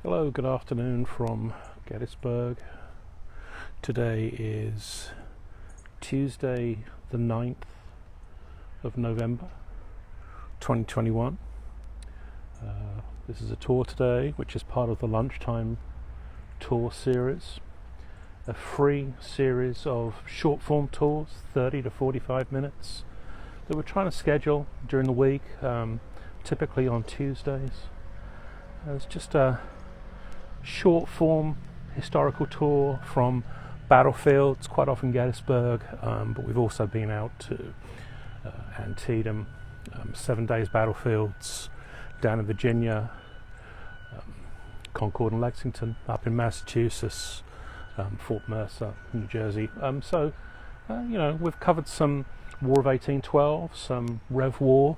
Hello, good afternoon from Gettysburg. Today is Tuesday the 9th of November 2021. This is a tour today which is part of the lunchtime tour series, a free series of short form tours, 30 to 45 minutes, that we're trying to schedule during the week, typically on Tuesdays. It's just a short form historical tour from battlefields, quite often Gettysburg, but we've also been out to Antietam, 7 days battlefields down in Virginia, Concord and Lexington, up in Massachusetts, Fort Mercer, New Jersey. We've covered some War of 1812, some Rev War,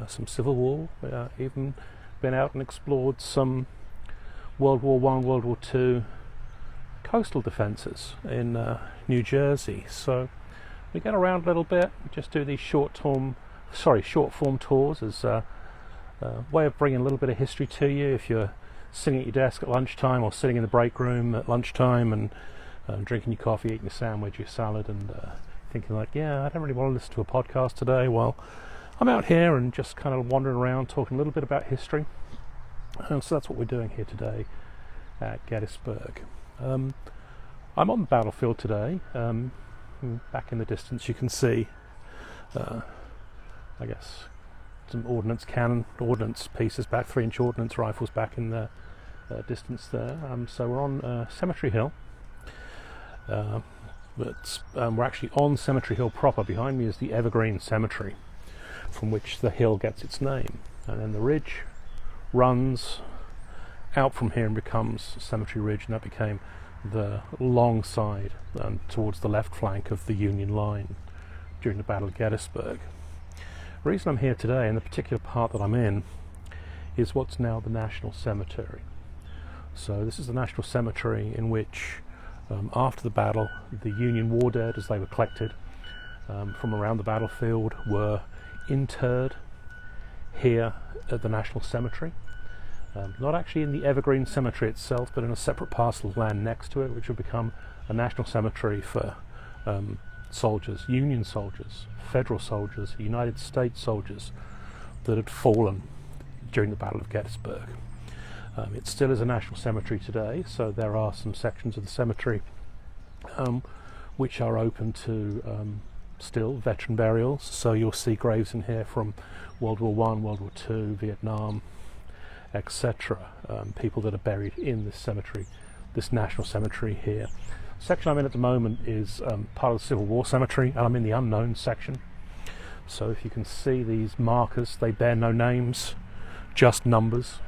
some Civil War, even been out and explored some World War I, World War II coastal defences in New Jersey. So we get around a little bit, just do these short form tours as a way of bringing a little bit of history to you. If you're sitting at your desk at lunchtime or sitting in the break room at lunchtime and drinking your coffee, eating your sandwich, your salad, and thinking like, yeah, I don't really want to listen to a podcast today. Well, I'm out here and just kind of wandering around talking a little bit about history. So that's what we're doing here today at Gettysburg. I'm on the battlefield today. Back in the distance you can see, I guess, some ordnance pieces back, 3-inch ordnance rifles back in the distance there. So we're on Cemetery Hill. But we're actually on Cemetery Hill proper. Behind me is the Evergreen Cemetery, from which the hill gets its name. And then the ridge runs out from here and becomes Cemetery Ridge, and that became the long side towards the left flank of the Union line during the Battle of Gettysburg. The reason I'm here today, and the particular part that I'm in, is what's now the National Cemetery. So this is the National Cemetery in which, after the battle, the Union war dead, as they were collected from around the battlefield, were interred here at the National Cemetery. Not actually in the Evergreen Cemetery itself, but in a separate parcel of land next to it, which would become a national cemetery for soldiers, Union soldiers, Federal soldiers, United States soldiers that had fallen during the Battle of Gettysburg. It still is a national cemetery today, so there are some sections of the cemetery which are open to still veteran burials. So you'll see graves in here from World War I, World War II, Vietnam, etc. People that are buried in this cemetery, this national cemetery here. The section I'm in at the moment is part of the Civil War cemetery, and I'm in the unknown section. So if you can see these markers, they bear no names, just numbers.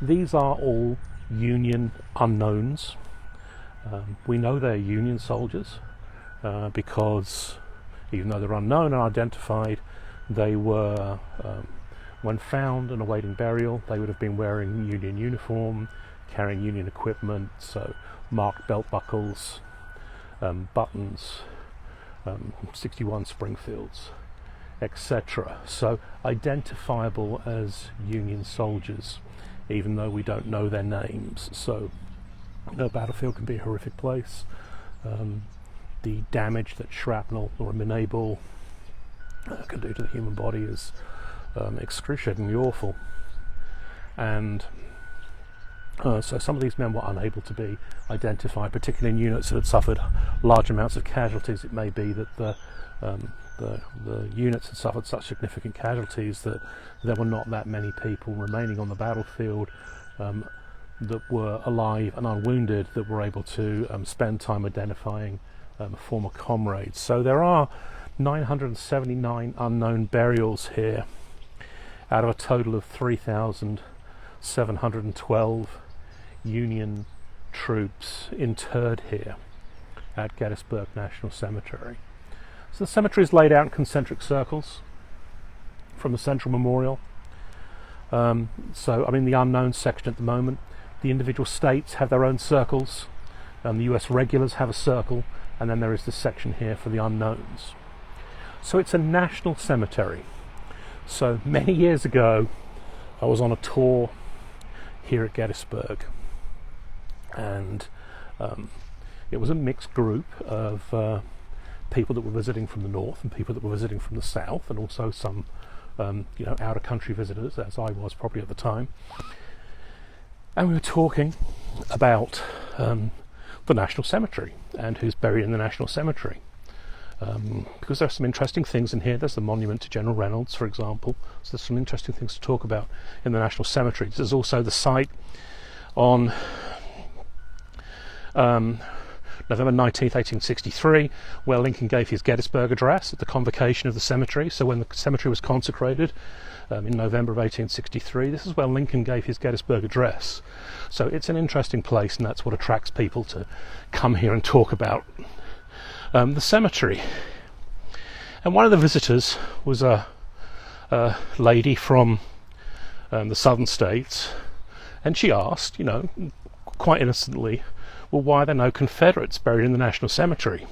These are all Union unknowns. We know they're Union soldiers because even though they're unknown and identified, they were, when found and awaiting burial, they would have been wearing Union uniform, carrying Union equipment, so marked belt buckles, buttons, 61 Springfields, etc. So identifiable as Union soldiers, even though we don't know their names. So the battlefield can be a horrific place. The damage that shrapnel or a minute ball can do to the human body is excruciatingly awful. And so some of these men were unable to be identified, particularly in units that had suffered large amounts of casualties. It may be that the units had suffered such significant casualties that there were not that many people remaining on the battlefield that were alive and unwounded that were able to spend time identifying former comrades. So there are 979 unknown burials here out of a total of 3,712 Union troops interred here at Gettysburg National Cemetery. So the cemetery is laid out in concentric circles from the central memorial. So I'm in the unknown section at the moment. The individual states have their own circles. The US regulars have a circle, and then there is this section here for the unknowns. So it's a national cemetery. So many years ago, I was on a tour here at Gettysburg, and it was a mixed group of people that were visiting from the north and people that were visiting from the south, and also some out of country visitors, as I was probably at the time. And we were talking about the National Cemetery and who's buried in the National Cemetery, because there are some interesting things in here. There's the monument to General Reynolds, for example, so there's some interesting things to talk about in the National Cemetery. There's also the site on November 19th, 1863, where Lincoln gave his Gettysburg Address at the convocation of the cemetery. So when the cemetery was consecrated in November of 1863, this is where Lincoln gave his Gettysburg Address. So it's an interesting place, and that's what attracts people to come here and talk about the cemetery. And one of the visitors was a lady from the southern states, and she asked, quite innocently, well, why are there no Confederates buried in the National Cemetery?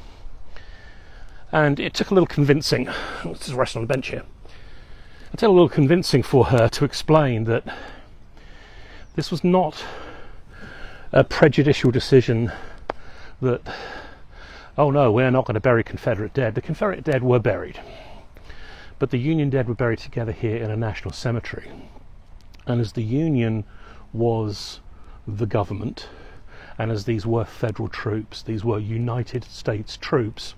And it took a little convincing. Let's just rest on the bench here. It took a little convincing for her to explain that this was not a prejudicial decision that, oh no, we're not going to bury Confederate dead. The Confederate dead were buried, but the Union dead were buried together here in a national cemetery. And as the Union was the government, and as these were federal troops, these were United States troops,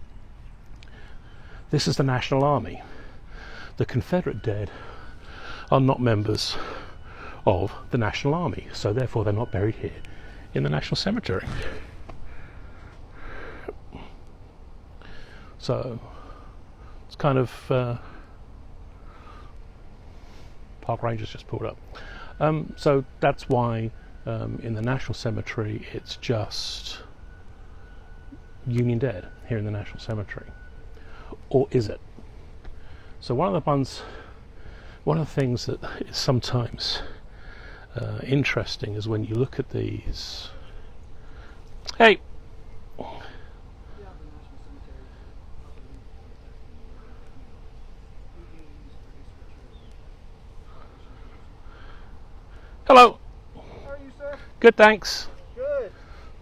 this is the National Army. The Confederate dead are not members of the National Army, so therefore they're not buried here in the National Cemetery. So it's kind of park rangers just pulled up. So that's why in the National Cemetery it's just Union dead here in the National Cemetery. Or is it? So one of the things that is sometimes interesting is when you look at these. Hey! Hello! How are you, sir? Good, thanks. Good.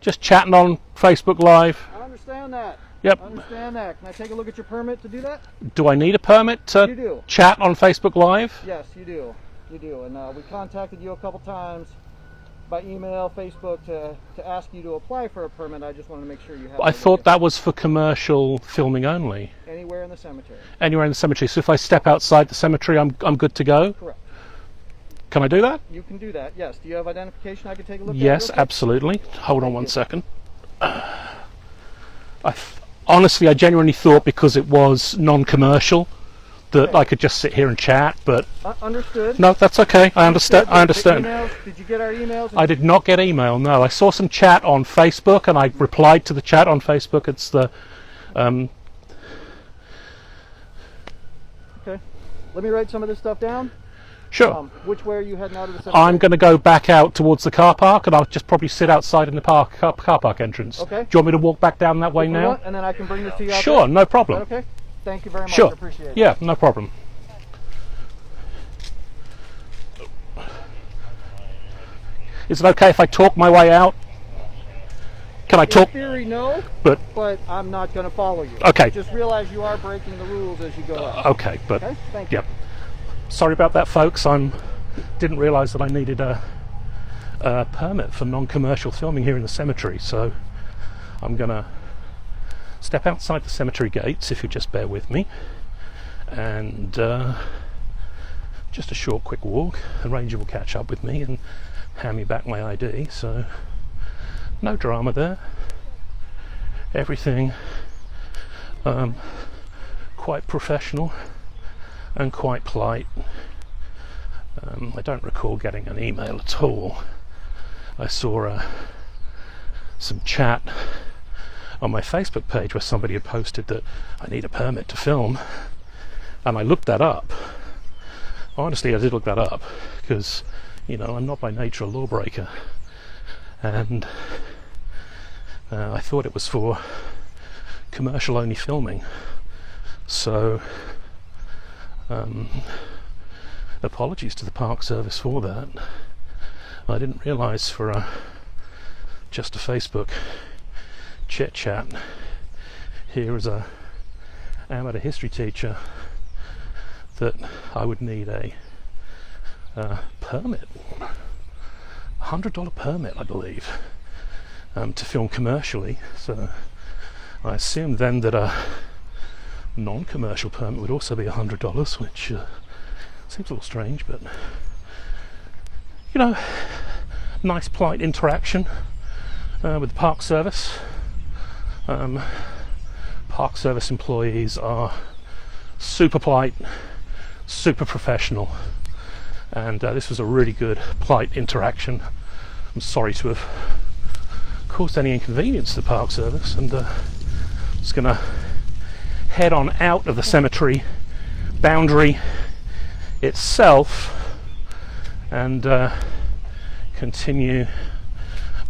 Just chatting on Facebook Live. I understand that. Yep. I understand that. Can I take a look at your permit to do that? Do I need a permit You to do. chat on Facebook Live? Yes, you do. You do. And we contacted you a couple times by email, Facebook, to ask you to apply for a permit. I just wanted to make sure you have it. I thought that was for commercial filming only. Anywhere in the cemetery. Anywhere in the cemetery. So if I step outside the cemetery, I'm good to go? Correct. Can I do that? You can do that, yes. Do you have identification I can take a look at? Yes, real quick? absolutely. Hold on one second. Honestly, I genuinely thought because it was non-commercial that I could just sit here and chat, but understood. no, that's okay. I understand. I understand. Did you get our emails? I did not get email. No, I saw some chat on Facebook, and I replied to the chat on Facebook. It's the Okay. Let me write some of this stuff down. Sure. Which way are you heading out of the cemetery? I'm going to go back out towards the car park, and I'll just probably sit outside in the car park entrance. Okay. Do you want me to walk back down that way If you now? want, and then I can bring this to you out Sure, there? no problem. Is that okay? Thank you very much. Sure. I appreciate it. Yeah, no problem. Is it okay if I talk my way out? Can I talk? In theory, no, But I'm not going to follow you. Okay. Just realize you are breaking the rules as you go out. okay, but Okay? Thank you. yep. Sorry about that, folks. Didn't realise that I needed a permit for non-commercial filming here in the cemetery, so I'm gonna step outside the cemetery gates, if you just bear with me, and just a short, quick walk. The ranger will catch up with me and hand me back my ID. So no drama there. Everything quite professional and quite polite. I don't recall getting an email at all. I saw some chat on my Facebook page where somebody had posted that I need a permit to film, and I looked that up. Honestly, I did look that up because, I'm not by nature a lawbreaker, and I thought it was for commercial only filming. So apologies to the Park Service for that. I didn't realise for just a Facebook chit chat here as a amateur history teacher that I would need a permit, $100 permit, I believe, to film commercially. So I assumed then that a non-commercial permit would also be $100, which seems a little strange, but you know, nice polite interaction with the Park Service. Park Service employees are super polite, super professional, and this was a really good polite interaction. I'm sorry to have caused any inconvenience to the Park Service, and just gonna head on out of the cemetery boundary itself and continue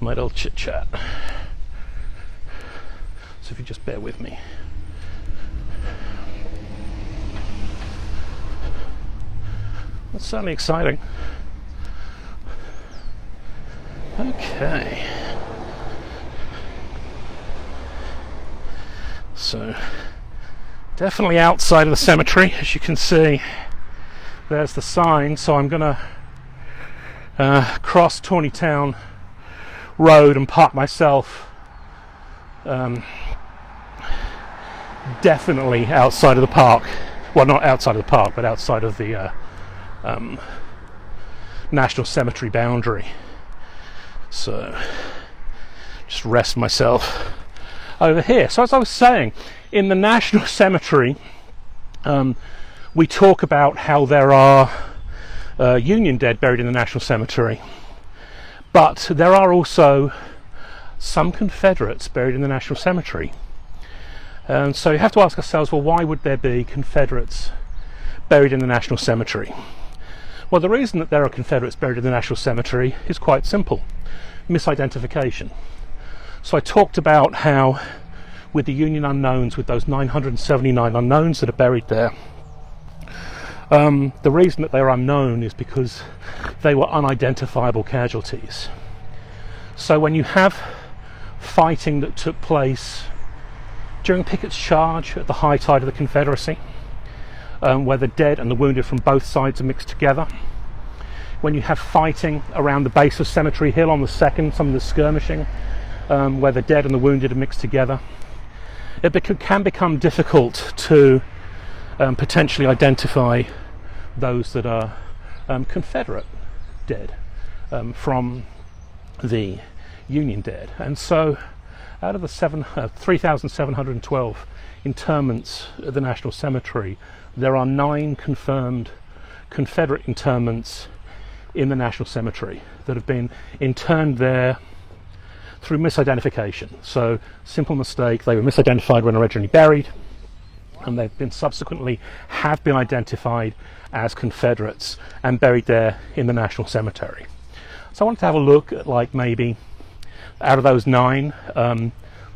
my little chit chat. So if you just bear with me. That's certainly exciting. Okay. So, definitely outside of the cemetery, as you can see. There's the sign, so I'm going to cross Tawnytown Road and park myself definitely outside of the park. Well, not outside of the park, but outside of the National Cemetery boundary. So, just rest myself over here. So as I was saying, in the National Cemetery, we talk about how there are Union dead buried in the National Cemetery, but there are also some Confederates buried in the National Cemetery. And so you have to ask ourselves, well, why would there be Confederates buried in the National Cemetery? Well, the reason that there are Confederates buried in the National Cemetery is quite simple: misidentification. So I talked about how with the Union unknowns, with those 979 unknowns that are buried there, the reason that they're unknown is because they were unidentifiable casualties. So when you have fighting that took place during Pickett's charge at the high tide of the Confederacy, where the dead and the wounded from both sides are mixed together, when you have fighting around the base of Cemetery Hill on the 2nd, some of the skirmishing, where the dead and the wounded are mixed together, it can become difficult to potentially identify those that are Confederate dead from the Union dead. And so out of the 3,712 interments at the National Cemetery, there are 9 confirmed Confederate interments in the National Cemetery that have been interned there through misidentification. So, simple mistake, they were misidentified when originally buried, and they've been subsequently have been identified as Confederates and buried there in the National Cemetery. So I wanted to have a look at, like, maybe out of those 9,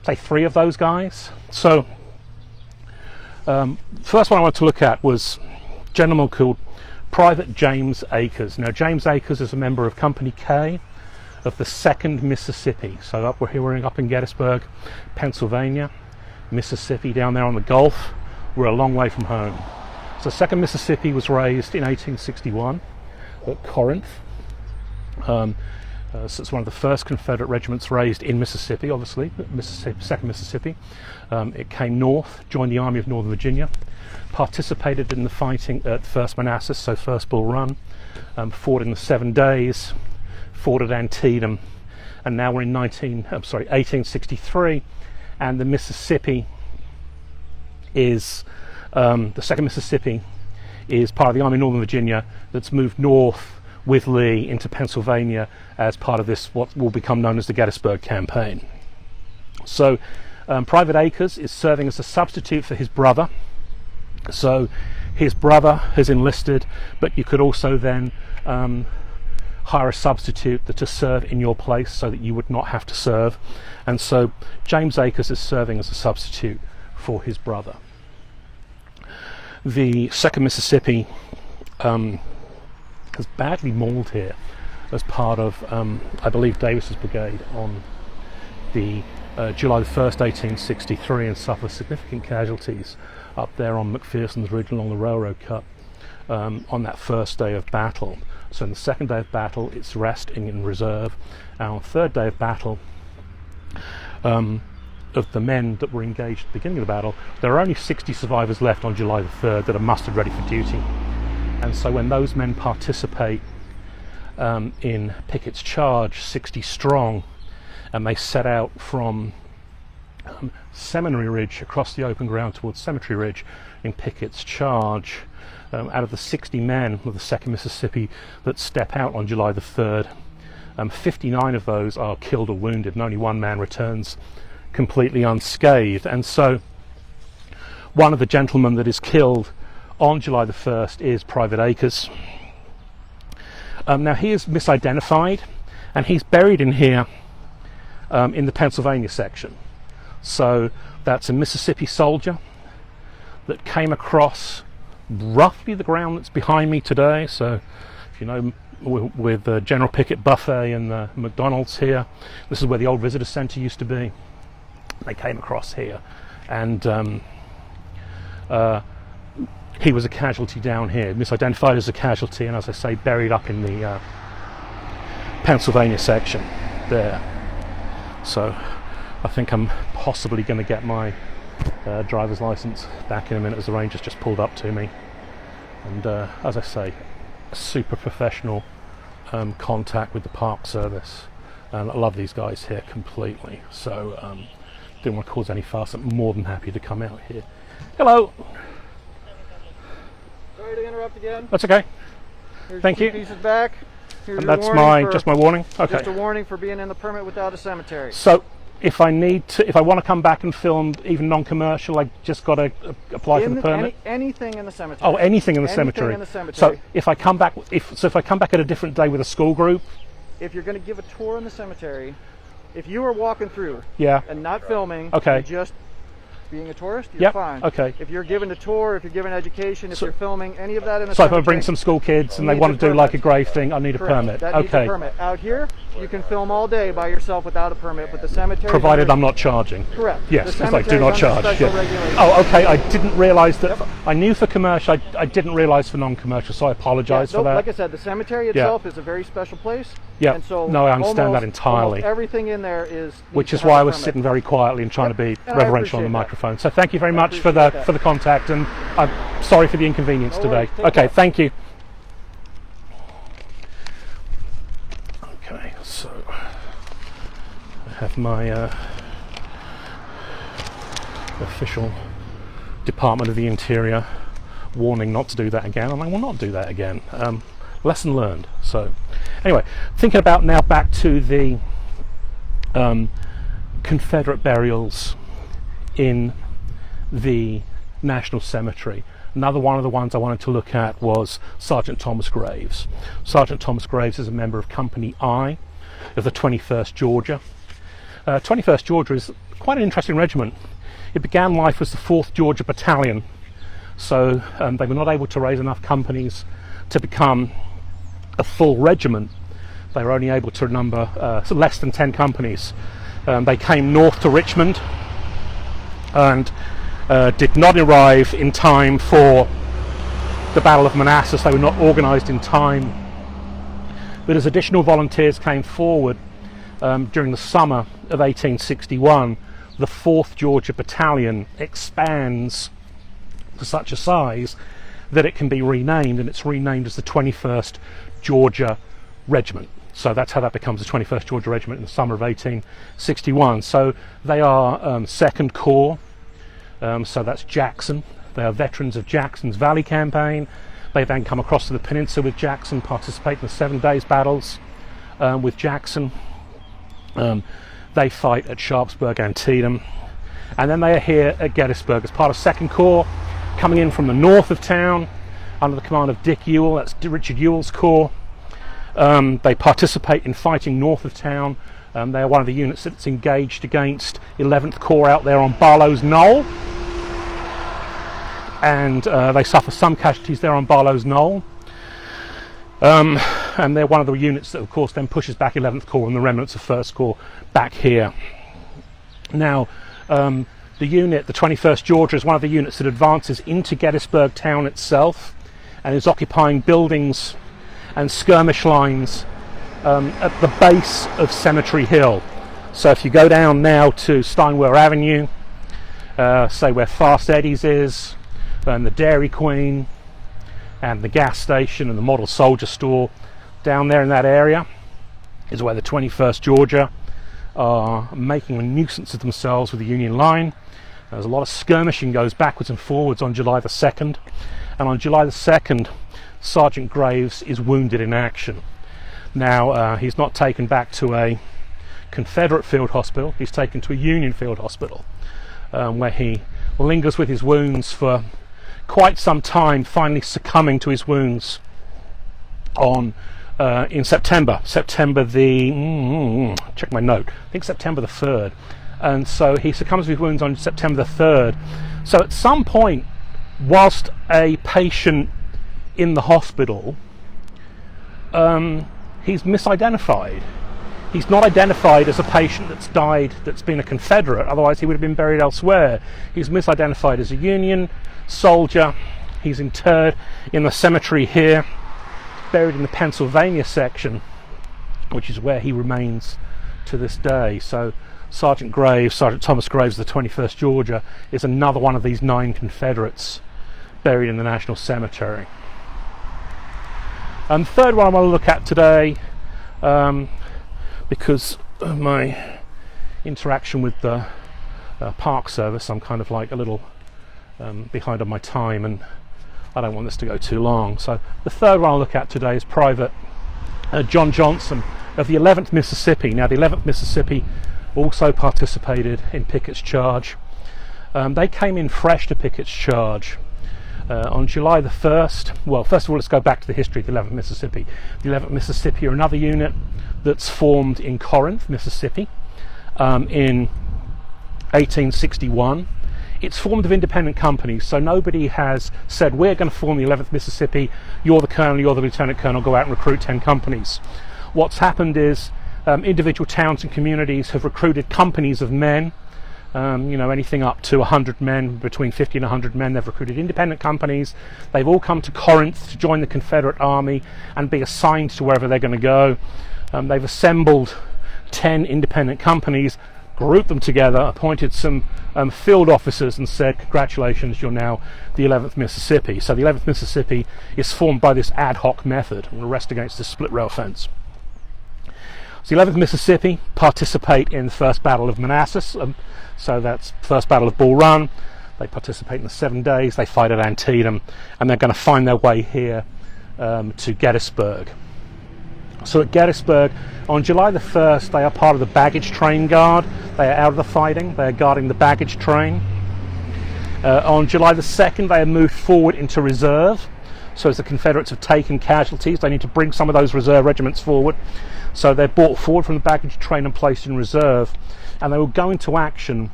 say 3 of those guys. So first one I wanted to look at was a gentleman called Private James Akers. Now, James Akers is a member of Company K of the 2nd Mississippi. So we're up in Gettysburg, Pennsylvania. Mississippi down there on the Gulf. We're a long way from home. So 2nd Mississippi was raised in 1861 at Corinth. So it's one of the first Confederate regiments raised in Mississippi, obviously, 2nd Mississippi. It came north, joined the Army of Northern Virginia, participated in the fighting at 1st Manassas, so First Bull Run, fought in the 7 Days, fought at Antietam, and now we're in 1863, and the Mississippi is, the 2nd Mississippi is part of the Army of Northern Virginia that's moved north with Lee into Pennsylvania as part of this, what will become known as the Gettysburg campaign. So Private Akers is serving as a substitute for his brother. So his brother has enlisted, but you could also then hire a substitute to serve in your place so that you would not have to serve. And so James Akers is serving as a substitute for his brother. The 2nd Mississippi is badly mauled here. as part of, I believe, Davis's brigade on the July the 1st, 1863, and suffer significant casualties up there on McPherson's Ridge along the railroad cut on that first day of battle. So on the second day of battle, it's resting in reserve, and on the third day of battle, of the men that were engaged at the beginning of the battle, there are only 60 survivors left on July the 3rd that are mustered ready for duty. And so when those men participate in Pickett's charge, 60 strong, and they set out from Seminary Ridge across the open ground towards Cemetery Ridge in Pickett's charge, out of the 60 men of the 2nd Mississippi that step out on July the 3rd, 59 of those are killed or wounded, and only one man returns completely unscathed. And so one of the gentlemen that is killed on July the 1st is Private Akers. Now he is misidentified, and he's buried in here in the Pennsylvania section. So that's a Mississippi soldier that came across roughly the ground that's behind me today. So if you know, with the General Pickett Buffet and the McDonald's here, this is where the old visitor center used to be. They came across here, and he was a casualty down here, misidentified as a casualty, and as I say, buried up in the Pennsylvania section there. So I think I'm possibly going to get my driver's license back in a minute, as the ranger's just pulled up to me. And as I say, super professional contact with the Park Service, and I love these guys here completely. So didn't want to cause any fuss. I'm more than happy to come out here. Hello. Sorry to interrupt again. That's okay. Here's Thank you. Pieces back. Here's And your that's warning just my warning. Okay. Just a warning for being in the permit without a cemetery. So if I want to come back and film even non-commercial, I just got to apply for the permit. Anything in the cemetery. Oh, anything in the cemetery. In the cemetery. So if I come back, if I come back at a different day with a school group. If you're going to give a tour in the cemetery, if you are walking through, yeah, and not filming, okay, just being a tourist, you're fine. Okay. If you're giving a tour, if you're giving education, if you're filming any of that in the so cemetery. if I bring some school kids and they want to do like a grave thing, I need a permit. That needs a permit. Out here, you can film all day by yourself without a permit, but the cemetery. Provided I'm not charging. Correct. Yes, it's like do not charge. Yeah. Oh, okay. I didn't realise that. Yep. I knew for commercial. I didn't realise for non-commercial, so I apologise for that. Like I said, the cemetery itself is a very special place. Yeah. And so no, I understand that entirely. Everything in there is. Which is why I was sitting very quietly and trying to be reverential on the microphone. So thank you very much for the contact, and I'm sorry for the inconvenience today. Okay, thank you. Okay, so I have my official Department of the Interior warning not to do that again, and I will not do that again. Lesson learned. So anyway, thinking about now back to the Confederate burials in the National Cemetery. Another one of the ones I wanted to look at was Sergeant Thomas Graves. Sergeant Thomas Graves is a member of Company I of the 21st Georgia. 21st Georgia is quite an interesting regiment. It began life as the 4th Georgia Battalion, so they were not able to raise enough companies to become a full regiment. They were only able to number less than 10 companies. They came north to Richmond and did not arrive in time for the Battle of Manassas. They were not organised in time. But as additional volunteers came forward during the summer of 1861, the 4th Georgia Battalion expands to such a size that it can be renamed, and it's renamed as the 21st Georgia Regiment. So that's how that becomes the 21st Georgia Regiment in the summer of 1861. So they are 2nd Corps. So that's Jackson. They are veterans of Jackson's Valley Campaign. They then come across to the peninsula with Jackson, participate in the 7 Days battles with Jackson. They fight at Sharpsburg, Antietam, and then they are here at Gettysburg as part of 2nd Corps, coming in from the north of town under the command of Dick Ewell. That's Richard Ewell's corps. They participate in fighting north of town. They are one of the units that's engaged against 11th Corps out there on Barlow's Knoll, and they suffer some casualties there on Barlow's Knoll. and they're one of the units that of course then pushes back 11th Corps and the remnants of 1st Corps back here. Now the unit, the 21st Georgia, is one of the units that advances into Gettysburg town itself and is occupying buildings and skirmish lines at the base of Cemetery Hill. So if you go down now to Steinwehr Avenue, say where Fast Eddie's is, and the Dairy Queen, and the gas station and the model soldier store, down there in that area is where the 21st Georgia are making a nuisance of themselves with the Union line. There's a lot of skirmishing goes backwards and forwards on July the 2nd, and on July the 2nd Sergeant Graves is wounded in action. Now he's not taken back to a Confederate field hospital, he's taken to a Union field hospital, where he lingers with his wounds for quite some time, finally succumbing to his wounds on in September the check my note, I think September the 3rd, and so he succumbs to his wounds on September the 3rd. So at some point, whilst a patient in the hospital, he's misidentified. He's not identified as a patient that's died, that's been a Confederate, otherwise he would have been buried elsewhere. He's misidentified as a Union soldier. He's interred in the cemetery here, buried in the Pennsylvania section, which is where he remains to this day. So Sergeant Thomas Graves of the 21st Georgia is another one of these 9 Confederates buried in the National Cemetery. And the third one I want to look at today, because of my interaction with the Park Service, I'm kind of like a little behind on my time, and I don't want this to go too long. So the third one I'll look at today is Private John Johnson of the 11th Mississippi. Now the 11th Mississippi also participated in Pickett's charge. They came in fresh to Pickett's charge on July the 1st. Well, first of all, let's go back to the history of the 11th Mississippi. The 11th Mississippi are another unit that's formed in Corinth, Mississippi, in 1861. It's formed of independent companies, so nobody has said, we're going to form the 11th Mississippi, you're the colonel, you're the lieutenant colonel, go out and recruit 10 companies. What's happened is individual towns and communities have recruited companies of men, anything up to 100 men, between 50 and 100 men. They've recruited independent companies. They've all come to Corinth to join the Confederate Army and be assigned to wherever they're going to go. They've assembled 10 independent companies, grouped them together, appointed some field officers, and said, congratulations, you're now the 11th Mississippi. So the 11th Mississippi is formed by this ad hoc method, an arrest against the split rail fence. So the 11th Mississippi participate in the First Battle of Manassas, so that's First Battle of Bull Run. They participate in the 7 days, they fight at Antietam, and they're going to find their way here to Gettysburg. So at Gettysburg, on July the 1st, they are part of the baggage train guard. They are out of the fighting, they are guarding the baggage train. On July the 2nd, they are moved forward into reserve. So as the Confederates have taken casualties, they need to bring some of those reserve regiments forward. So they're brought forward from the baggage train and placed in reserve. And they will go into action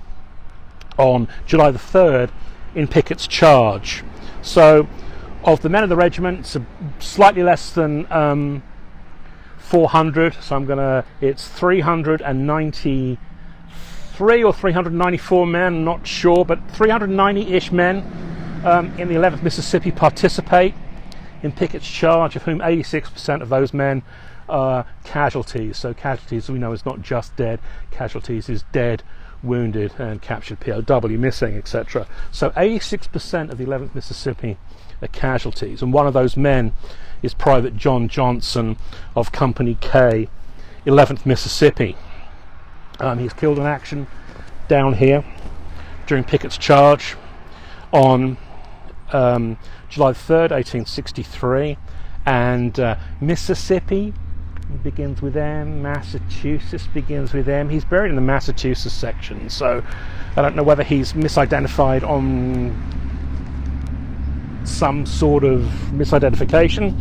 on July the 3rd in Pickett's charge. So of the men of the regiment, it's slightly less than 400, so it's 393 or 394 men, I'm not sure, but 390-ish men in the 11th Mississippi participate in Pickett's charge, of whom 86% of those men are casualties. So casualties, we know, is not just dead. Casualties is dead, wounded, and captured POW, missing, etc. So 86% of the 11th Mississippi are casualties, and one of those men is Private John Johnson of Company K, 11th Mississippi. He's killed in action down here during Pickett's charge on July 3rd, 1863, and Mississippi begins with M, Massachusetts begins with M. He's buried in the Massachusetts section, so I don't know whether he's misidentified on some sort of misidentification,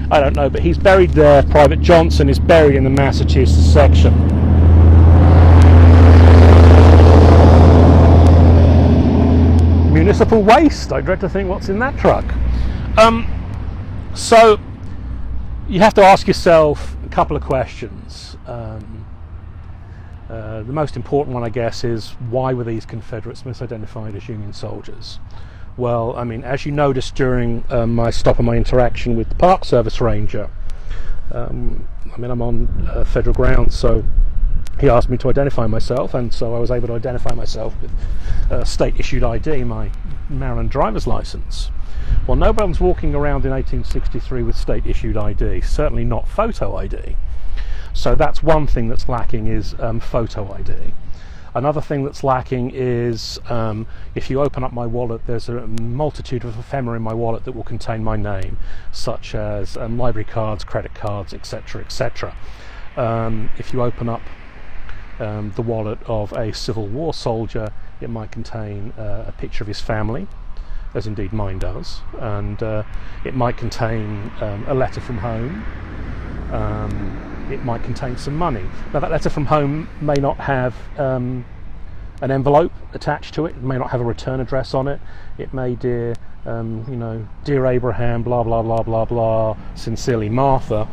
I don't know, but he's buried there. Private Johnson is buried in the Massachusetts section. Municipal waste, I dread to think what's in that truck. So you have to ask yourself a couple of questions. The most important one, I guess, is why were these Confederates misidentified as Union soldiers? Well, I mean, as you noticed during my stop and my interaction with the Park Service Ranger, I'm on federal ground, so he asked me to identify myself, and so I was able to identify myself with state-issued ID, my Maryland driver's license. Well, no one's walking around in 1863 with state-issued ID, certainly not photo ID. So that's one thing that's lacking, is photo ID. Another thing that's lacking is if you open up my wallet, there's a multitude of ephemera in my wallet that will contain my name, such as library cards, credit cards, etc., etc. If you open up the wallet of a Civil War soldier, it might contain a picture of his family, as indeed mine does, and it might contain a letter from home. It might contain some money. Now, that letter from home may not have an envelope attached to it. It may not have a return address on it. It may, dear Abraham, blah blah blah blah blah, sincerely Martha.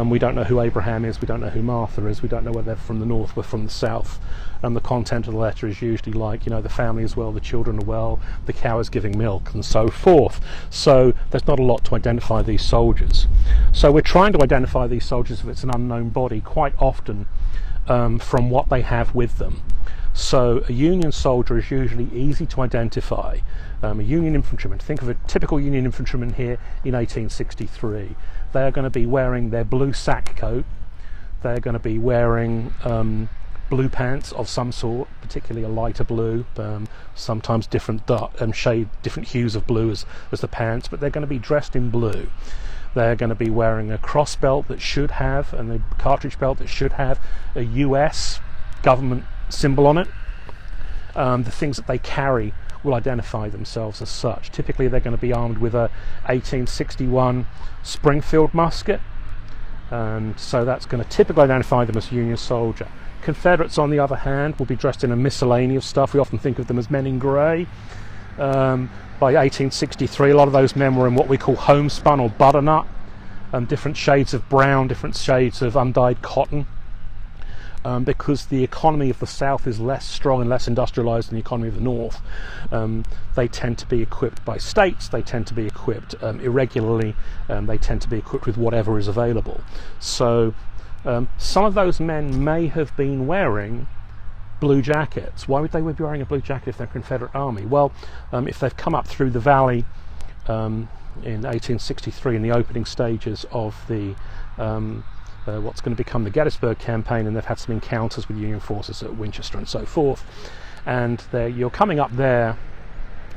We don't know who Abraham is. We don't know who Martha is. We don't know whether they're from the north or from the south. And the content of the letter is usually like, the family is well, the children are well, the cow is giving milk, and so forth. So there's not a lot to identify these soldiers. So we're trying to identify these soldiers if it's an unknown body, quite often from what they have with them. So a Union soldier is usually easy to identify. A Union infantryman, think of a typical Union infantryman here in 1863. They're going to be wearing their blue sack coat. They're going to be wearing blue pants of some sort, particularly a lighter blue, sometimes different different hues of blue as the pants, but they're going to be dressed in blue. They're going to be wearing a cross belt that should have, and a cartridge belt that should have a US government symbol on it. The things that they carry will identify themselves as such. Typically they're going to be armed with a 1861 Springfield musket, and so that's going to typically identify them as a Union soldier. Confederates, on the other hand, will be dressed in a miscellany of stuff. We often think of them as men in grey. By 1863, a lot of those men were in what we call homespun or butternut, different shades of brown, different shades of undyed cotton, because the economy of the South is less strong and less industrialised than the economy of the North. They tend to be equipped by states, they tend to be equipped irregularly, they tend to be equipped with whatever is available. So some of those men may have been wearing blue jackets. Why would they be wearing a blue jacket if they're Confederate Army? Well, if they've come up through the valley in 1863 in the opening stages of the what's going to become the Gettysburg campaign, and they've had some encounters with Union forces at Winchester and so forth, and you're coming up there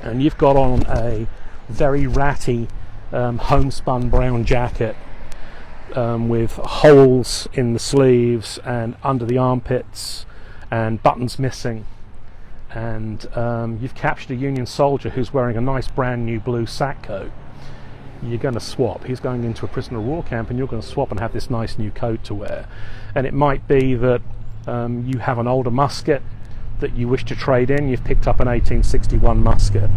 and you've got on a very ratty homespun brown jacket with holes in the sleeves and under the armpits and buttons missing, and you've captured a Union soldier who's wearing a nice brand new blue sack coat. You're going to swap. He's going into a prisoner of war camp, and you're going to swap and have this nice new coat to wear. And it might be that you have an older musket that you wish to trade in. You've picked up an 1861 musket.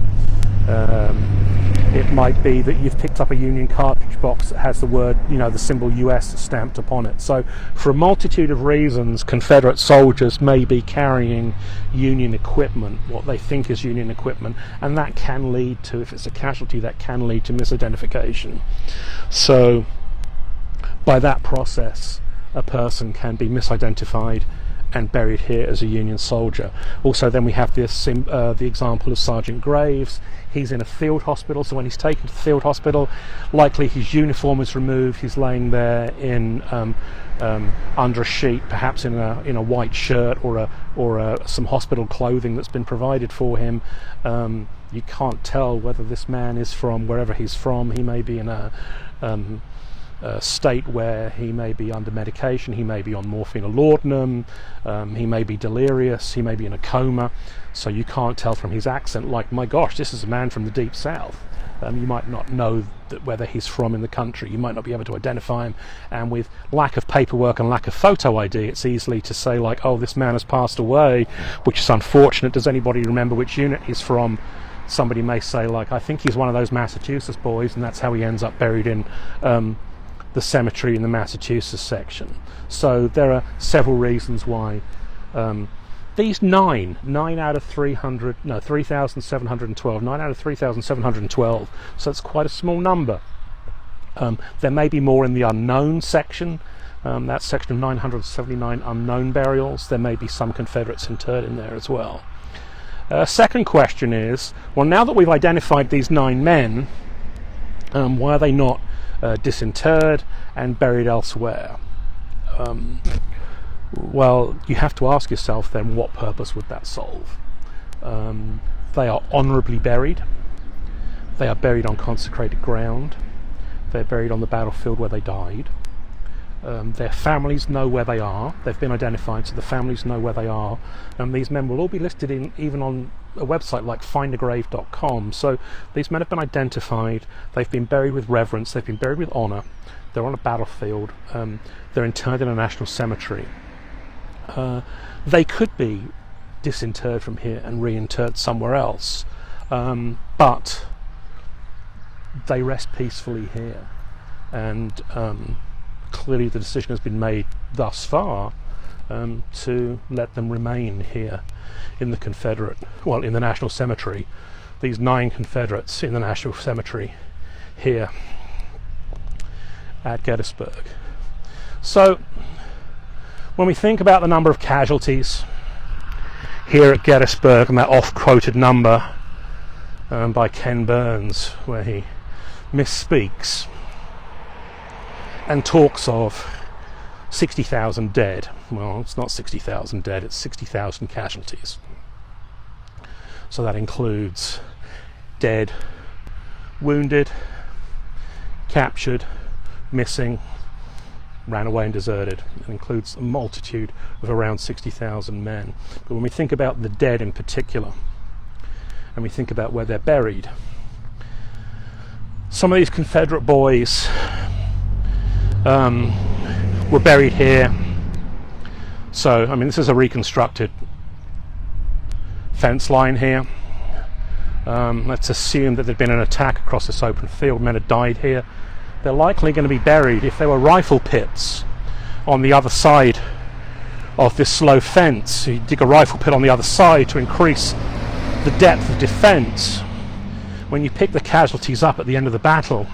It might be that you've picked up a Union cartridge box that has the word, the symbol US stamped upon it. So for a multitude of reasons, Confederate soldiers may be carrying Union equipment, what they think is Union equipment, and that can lead to, if it's a casualty, that can lead to misidentification. So by that process, a person can be misidentified and buried here as a Union soldier. Also, then we have this the example of Sergeant Graves. He's in a field hospital, so when he's taken to the field hospital, likely his uniform is removed. He's laying there in under a sheet, perhaps in a white shirt or some hospital clothing that's been provided for him. You can't tell whether this man is from wherever he's from. He may be in a state where he may be under medication, he may be on morphine or laudanum, he may be delirious, he may be in a coma, so you can't tell from his accent, like, my gosh, this is a man from the deep south. You might not know whether he's from in the country, you might not be able to identify him, and with lack of paperwork and lack of photo ID, it's easily to say, like, oh, this man has passed away, which is unfortunate. Does anybody remember which unit he's from? Somebody may say, like, I think he's one of those Massachusetts boys, and that's how he ends up buried in the cemetery in the Massachusetts section. So there are several reasons why these 9 out of 3,712, 9 out of 3,712, so it's quite a small number. There may be more in the unknown section, that section of 979 unknown burials. There may be some Confederates interred in there as well. Second question is, well, now that we've identified these 9 men, why are they not disinterred and buried elsewhere? Well, you have to ask yourself then, what purpose would that solve? They are honourably buried. They are buried on consecrated ground. They're buried on the battlefield where they died. Their families know where they are. They've been identified, so the families know where they are. And these men will all be listed even on a website like findagrave.com. So these men have been identified. They've been buried with reverence. They've been buried with honour. They're on a battlefield. They're interred in a national cemetery. They could be disinterred from here and reinterred somewhere else, but they rest peacefully here, and clearly the decision has been made thus far to let them remain here in the in the National Cemetery. These 9 Confederates in the National Cemetery here at Gettysburg. So when we think about the number of casualties here at Gettysburg, and that oft-quoted number by Ken Burns, where he misspeaks and talks of 60,000 dead. Well, it's not 60,000 dead, it's 60,000 casualties. So that includes dead, wounded, captured, missing, ran away and deserted. It includes a multitude of around 60,000 men. But when we think about the dead in particular, and we think about where they're buried, some of these Confederate boys were buried here. So, I mean, this is a reconstructed fence line here. Let's assume that there'd been an attack across this open field. Men had died here. They're likely going to be buried, if there were rifle pits on the other side of this slow fence. You dig a rifle pit on the other side to increase the depth of defence. When you pick the casualties up at the end of the battle,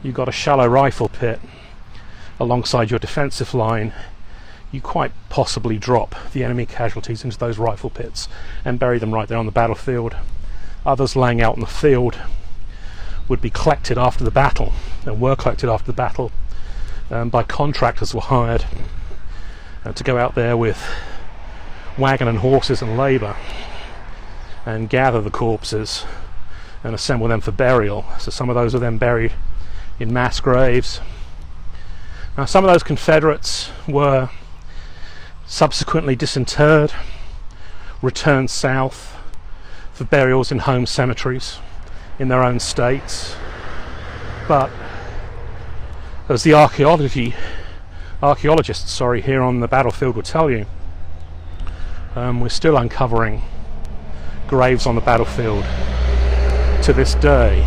you've got a shallow rifle pit alongside your defensive line. You quite possibly drop the enemy casualties into those rifle pits and bury them right there on the battlefield. Others laying out in the field would be collected after the battle, and were collected after the battle by contractors were hired to go out there with wagon and horses and labour and gather the corpses and assemble them for burial. So some of those are then buried in mass graves. Now, some of those Confederates were subsequently disinterred, returned south for burials in home cemeteries in their own states. But as the archaeologists here on the battlefield will tell you, we're still uncovering graves on the battlefield to this day,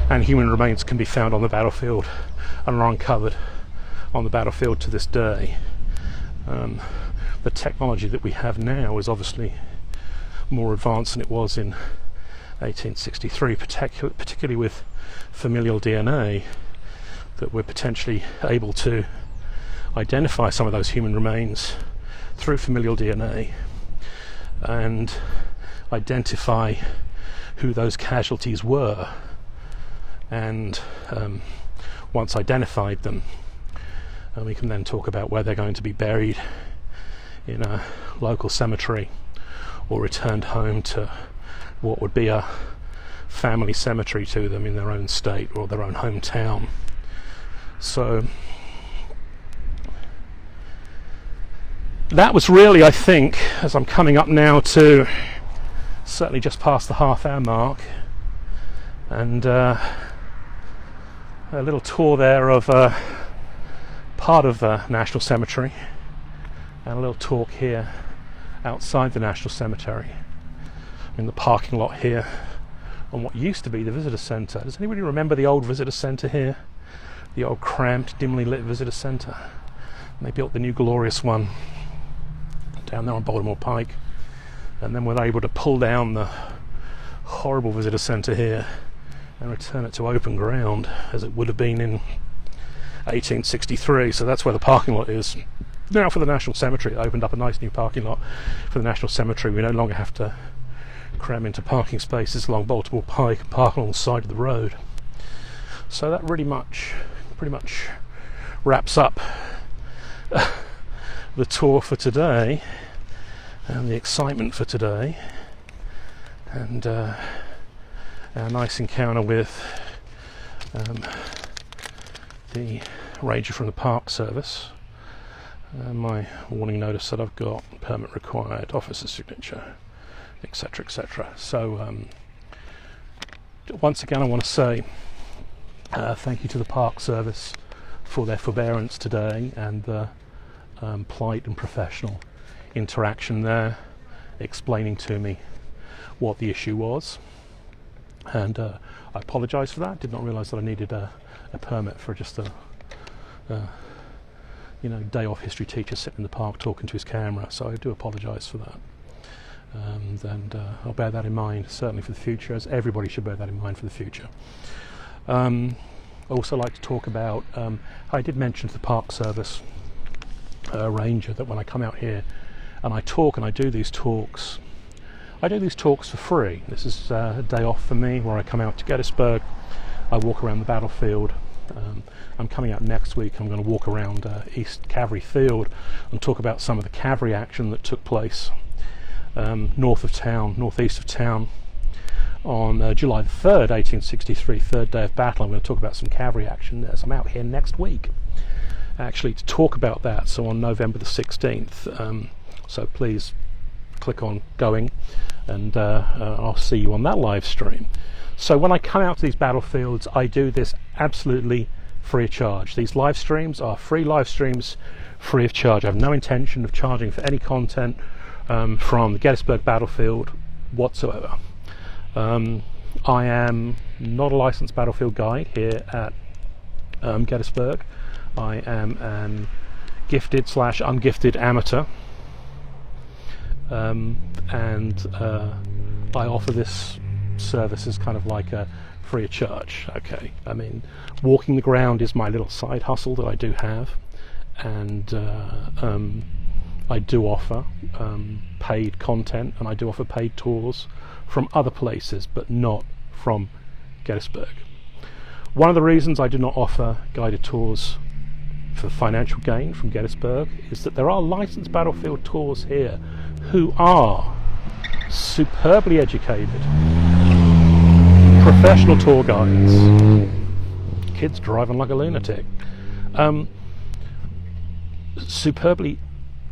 and human remains can be found on the battlefield and are uncovered on the battlefield to this day. The technology that we have now is obviously more advanced than it was in 1863, particularly with familial DNA, that we're potentially able to identify some of those human remains through familial DNA and identify who those casualties were, and once identified them, we can then talk about where they're going to be buried in a local cemetery or returned home to what would be a family cemetery to them in their own state or their own hometown. So that was really, I think, as I'm coming up now to certainly just past the half-hour mark, and a little tour there of part of the National Cemetery, and a little talk here outside the National Cemetery in the parking lot here on what used to be the visitor centre. Does anybody remember the old visitor centre here? the old cramped, dimly lit visitor centre. And they built the new glorious one down there on Baltimore Pike, and then were able to pull down the horrible visitor centre here and return it to open ground as it would have been in 1863. So that's where the parking lot is now for the National Cemetery. It opened up a nice new parking lot for the National Cemetery. We no longer have to cram into parking spaces along Baltimore Pike and park along the side of the road. So that pretty much wraps up the tour for today and the excitement for today, and our nice encounter with the ranger from the Park Service. My warning notice that I've got permit required, officer's signature, etc, etc. So once again I want to say thank you to the Park Service for their forbearance today and the polite and professional interaction there, explaining to me what the issue was, and I apologise for that. Did not realise that I needed a permit for just a day off history teacher sitting in the park talking to his camera, so I do apologise for that. And I'll bear that in mind certainly for the future, as everybody should bear that in mind for the future. I also like to talk about, I did mention to the Park Service ranger that when I come out here and I talk and I do these talks for free. This is a day off for me where I come out to Gettysburg, I walk around the battlefield. I'm coming out next week. I'm going to walk around East Cavalry Field and talk about some of the cavalry action that took place northeast of town on July the 3rd, 1863, third day of battle. I'm going to talk about some cavalry action there. So I'm out here next week actually to talk about that, so on November the 16th. So please click on going, and I'll see you on that live stream. So when I come out to these battlefields, I do this absolutely free of charge. These live streams are free live streams, free of charge. I have no intention of charging for any content from the Gettysburg battlefield whatsoever. I am not a licensed battlefield guide here at Gettysburg. I am an gifted / ungifted amateur, and I offer this service as kind of like a free of charge. Okay, I mean, walking the ground is my little side hustle that I do have, and I do offer paid content, and I do offer paid tours from other places, but not from Gettysburg. One of the reasons I do not offer guided tours for financial gain from Gettysburg is that there are licensed battlefield tours here who are superbly educated, professional tour guides, kids driving like a lunatic, superbly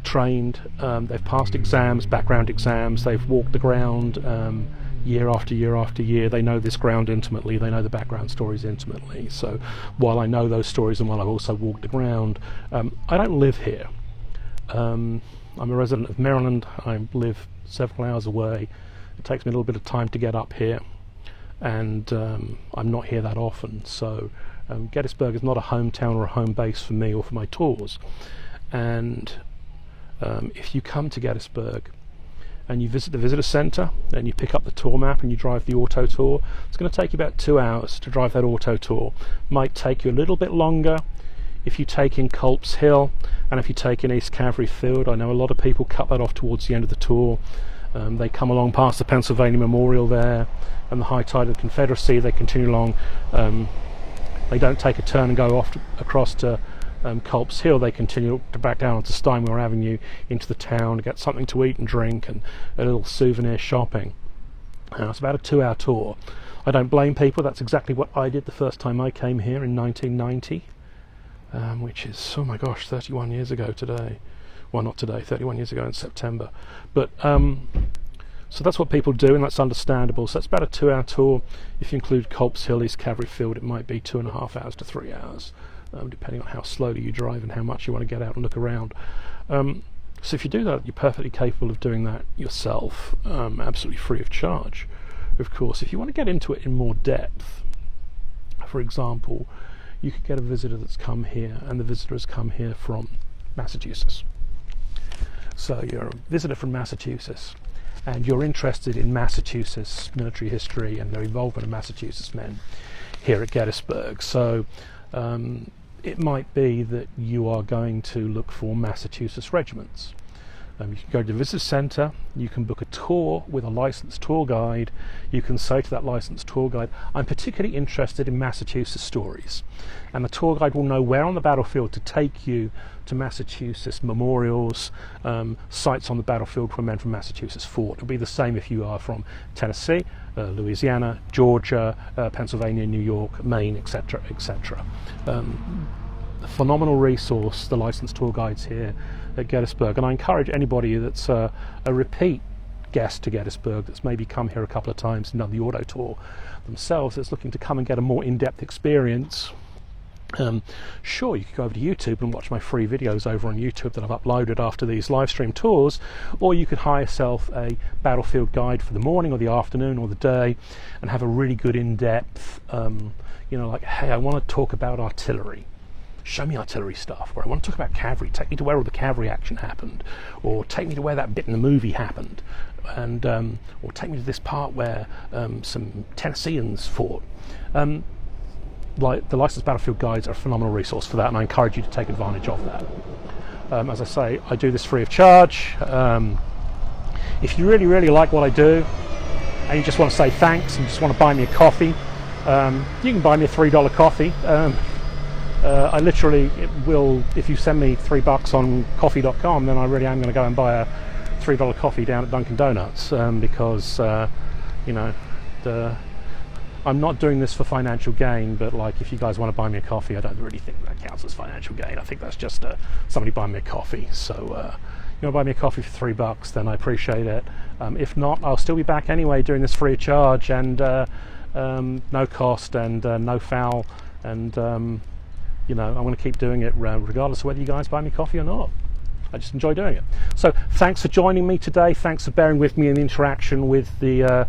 trained. They've passed exams, background exams, they've walked the ground year after year after year. They know this ground intimately, they know the background stories intimately. So while I know those stories and while I've also walked the ground, I don't live here. I'm a resident of Maryland. I live several hours away. It takes me a little bit of time to get up here, and I'm not here that often. So Gettysburg is not a hometown or a home base for me or for my tours. And if you come to Gettysburg and you visit the visitor centre and you pick up the tour map and you drive the auto tour, it's going to take you about 2 hours to drive that auto tour. Might take you a little bit longer if you take in Culp's Hill, and if you take in East Cavalry Field. I know a lot of people cut that off towards the end of the tour. They come along past the Pennsylvania Memorial there and the high tide of the Confederacy. They continue along. They don't take a turn and go off across to Culp's Hill. They continue to back down onto Steinmore Avenue into the town to get something to eat and drink and a little souvenir shopping. It's about a 2-hour tour. I don't blame people. That's exactly what I did the first time I came here in 1990, which is, oh my gosh, 31 years ago today. Well, not today, 31 years ago in September. But so that's what people do, and that's understandable. So it's about a 2-hour tour. If you include Culp's Hill, East Cavalry Field, it might be 2.5 hours to 3 hours. Depending on how slowly you drive and how much you want to get out and look around. So if you do that, you're perfectly capable of doing that yourself, absolutely free of charge. Of course, if you want to get into it in more depth, for example, you could get a visitor that's come here, and the visitor has come here from Massachusetts. So you're a visitor from Massachusetts, and you're interested in Massachusetts military history and the involvement of Massachusetts men here at Gettysburg. So it might be that you are going to look for Massachusetts regiments. You can go to the visitor centre, you can book a tour with a licensed tour guide. You can say to that licensed tour guide, I'm particularly interested in Massachusetts stories. And the tour guide will know where on the battlefield to take you to Massachusetts memorials, sites on the battlefield where men from Massachusetts fought. It'll be the same if you are from Tennessee, Louisiana, Georgia, Pennsylvania, New York, Maine, etc., etc. A phenomenal resource, the licensed tour guides here at Gettysburg, and I encourage anybody that's a repeat guest to Gettysburg, that's maybe come here a couple of times and done the auto tour themselves, that's looking to come and get a more in-depth experience. Sure, you could go over to YouTube and watch my free videos over on YouTube that I've uploaded after these live stream tours, or you could hire yourself a battlefield guide for the morning or the afternoon or the day and have a really good in-depth, like, hey, I want to talk about artillery. Show me artillery stuff, or I want to talk about cavalry, take me to where all the cavalry action happened, or take me to where that bit in the movie happened, and or take me to this part where some Tennesseans fought. Like the licensed battlefield guides are a phenomenal resource for that, and I encourage you to take advantage of that. As I say, I do this free of charge. If you really, really like what I do, and you just want to say thanks and just want to buy me a coffee, you can buy me a $3 coffee. I literally will, if you send me $3 on coffee.com, then I really am going to go and buy a $3 coffee down at Dunkin' Donuts, because I'm not doing this for financial gain, but like, if you guys want to buy me a coffee, I don't really think that counts as financial gain. I think that's just somebody buying me a coffee. So you want to buy me a coffee for $3, then I appreciate it. If not, I'll still be back anyway doing this free of charge, and no cost and no foul, and I'm going to keep doing it regardless of whether you guys buy me coffee or not. I just enjoy doing it. So thanks for joining me today. Thanks for bearing with me in the interaction with the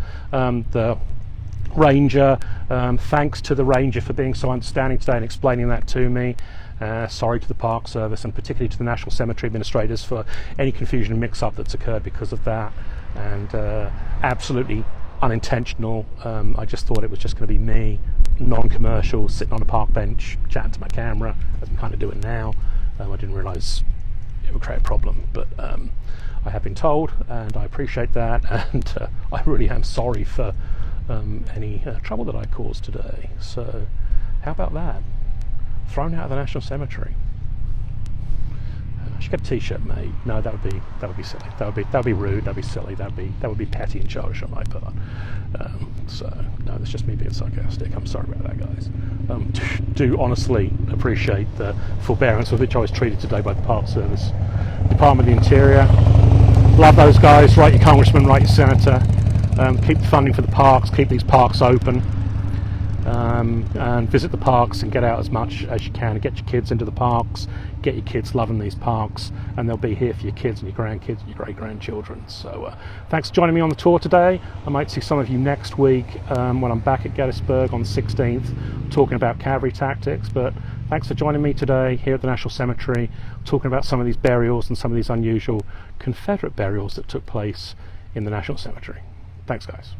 ranger. Thanks to the ranger for being so understanding today and explaining that to me. Sorry to the Park Service, and particularly to the National Cemetery administrators for any confusion and mix-up that's occurred because of that, and absolutely unintentional. I just thought it was just going to be me, non-commercial, sitting on a park bench chatting to my camera, as I'm kind of doing now. I didn't realise it would create a problem, but I have been told, and I appreciate that, and I really am sorry for any trouble that I caused today. So how about that? Thrown out of the National Cemetery. I should get a t-shirt made. No, that would be silly. That would be rude. That'd be silly. That would be petty and childish on my part. So no, that's just me being sarcastic. I'm sorry about that, guys. Do honestly appreciate the forbearance with which I was treated today by the Park Service, Department of the Interior. Love those guys. Write your congressman, write your senator. Keep the funding for the parks. Keep these parks open. And visit the parks and get out as much as you can, and get your kids into the parks, get your kids loving these parks, and they'll be here for your kids and your grandkids and your great-grandchildren. So thanks for joining me on the tour today. I might see some of you next week when I'm back at Gettysburg on the 16th talking about cavalry tactics, but thanks for joining me today here at the National Cemetery, talking about some of these burials and some of these unusual Confederate burials that took place in the National Cemetery. Thanks, guys.